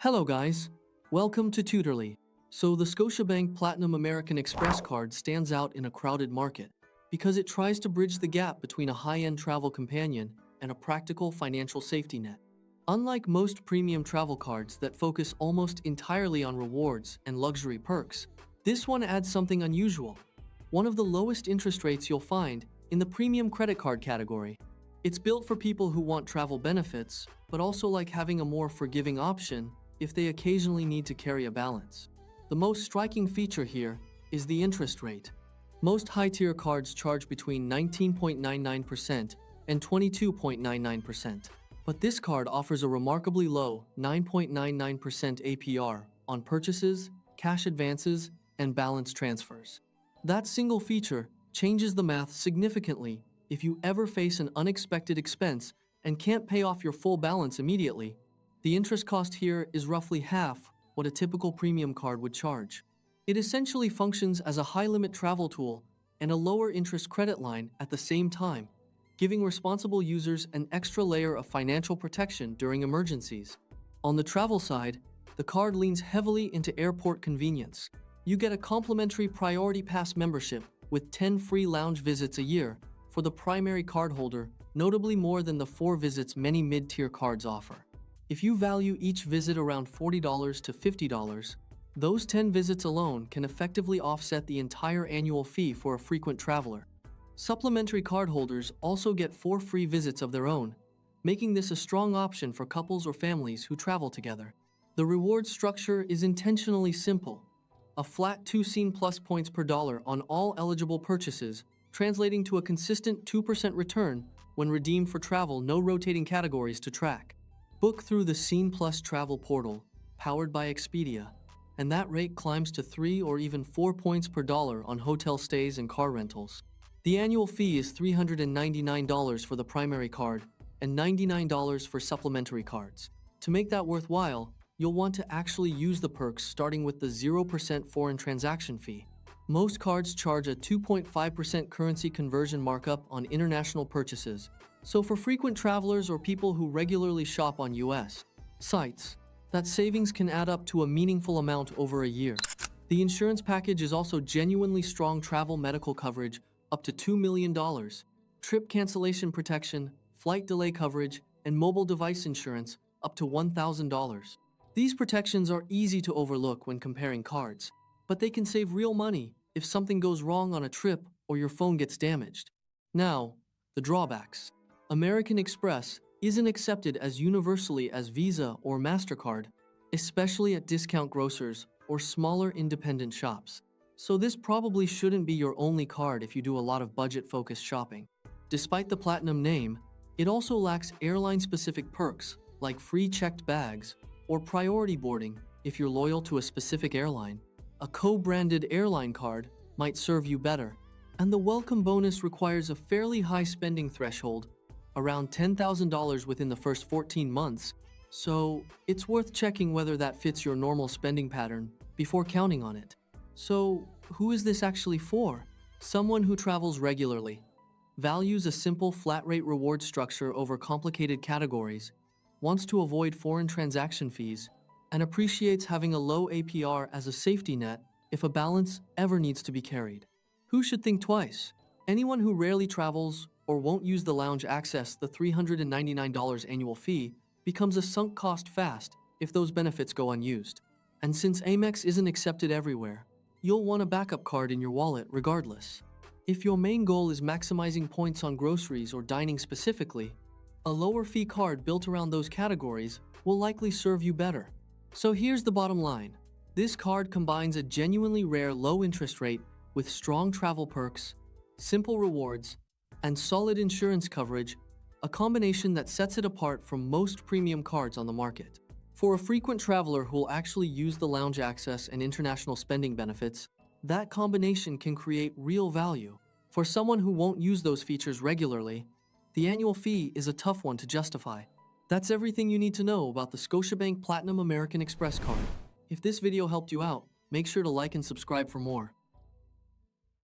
Hello guys, welcome to Tutorly. So the Scotiabank Platinum American Express card stands out in a crowded market because it tries to bridge the gap between a high-end travel companion and a practical financial safety net. Unlike most premium travel cards that focus almost entirely on rewards and luxury perks, this one adds something unusual, one of the lowest interest rates you'll find in the premium credit card category. It's built for people who want travel benefits, but also like having a more forgiving option if they occasionally need to carry a balance. The most striking feature here is the interest rate. Most high-tier cards charge between 19.99% and 22.99%, but this card offers a remarkably low 9.99% APR on purchases, cash advances, and balance transfers. That single feature changes the math significantly if you ever face an unexpected expense and can't pay off your full balance immediately. The interest cost here is roughly half what a typical premium card would charge. It essentially functions as a high-limit travel tool and a lower interest credit line at the same time, giving responsible users an extra layer of financial protection during emergencies. On the travel side, the card leans heavily into airport convenience. You get a complimentary Priority Pass membership with 10 free lounge visits a year for the primary cardholder, notably more than the 4 visits many mid-tier cards offer. If you value each visit around $40 to $50, those 10 visits alone can effectively offset the entire annual fee for a frequent traveler. Supplementary cardholders also get 4 free visits of their own, making this a strong option for couples or families who travel together. The reward structure is intentionally simple. A flat 2 Scene Plus points per dollar on all eligible purchases, translating to a consistent 2% return when redeemed for travel, no rotating categories to track. Book through the Scene Plus travel portal, powered by Expedia, and that rate climbs to 3 or even 4 points per dollar on hotel stays and car rentals. The annual fee is $399 for the primary card and $99 for supplementary cards. To make that worthwhile, you'll want to actually use the perks, starting with the 0% foreign transaction fee. Most cards charge a 2.5% currency conversion markup on international purchases, so for frequent travelers or people who regularly shop on US sites, that savings can add up to a meaningful amount over a year. The insurance package is also genuinely strong: travel medical coverage up to $2 million, trip cancellation protection, flight delay coverage, and mobile device insurance up to $1,000. These protections are easy to overlook when comparing cards, but they can save real money if something goes wrong on a trip or your phone gets damaged. Now, the drawbacks. American Express isn't accepted as universally as Visa or MasterCard, especially at discount grocers or smaller independent shops. So this probably shouldn't be your only card if you do a lot of budget-focused shopping. Despite the Platinum name, it also lacks airline-specific perks like free checked bags or priority boarding if you're loyal to a specific airline. A co-branded airline card might serve you better, and the welcome bonus requires a fairly high spending threshold, around $10,000 within the first 14 months, so it's worth checking whether that fits your normal spending pattern before counting on it. So, who is this actually for? Someone who travels regularly, values a simple flat-rate reward structure over complicated categories, wants to avoid foreign transaction fees, and appreciates having a low APR as a safety net if a balance ever needs to be carried. Who should think twice? Anyone who rarely travels or won't use the lounge access. The $399 annual fee becomes a sunk cost fast if those benefits go unused. And since Amex isn't accepted everywhere, you'll want a backup card in your wallet regardless. If your main goal is maximizing points on groceries or dining specifically, a lower fee card built around those categories will likely serve you better. So here's the bottom line. This card combines a genuinely rare low interest rate with strong travel perks, simple rewards, and solid insurance coverage, a combination that sets it apart from most premium cards on the market. For a frequent traveler who will actually use the lounge access and international spending benefits, that combination can create real value. For someone who won't use those features regularly, the annual fee is a tough one to justify. That's everything you need to know about the Scotiabank Platinum American Express card. If this video helped you out, make sure to like and subscribe for more.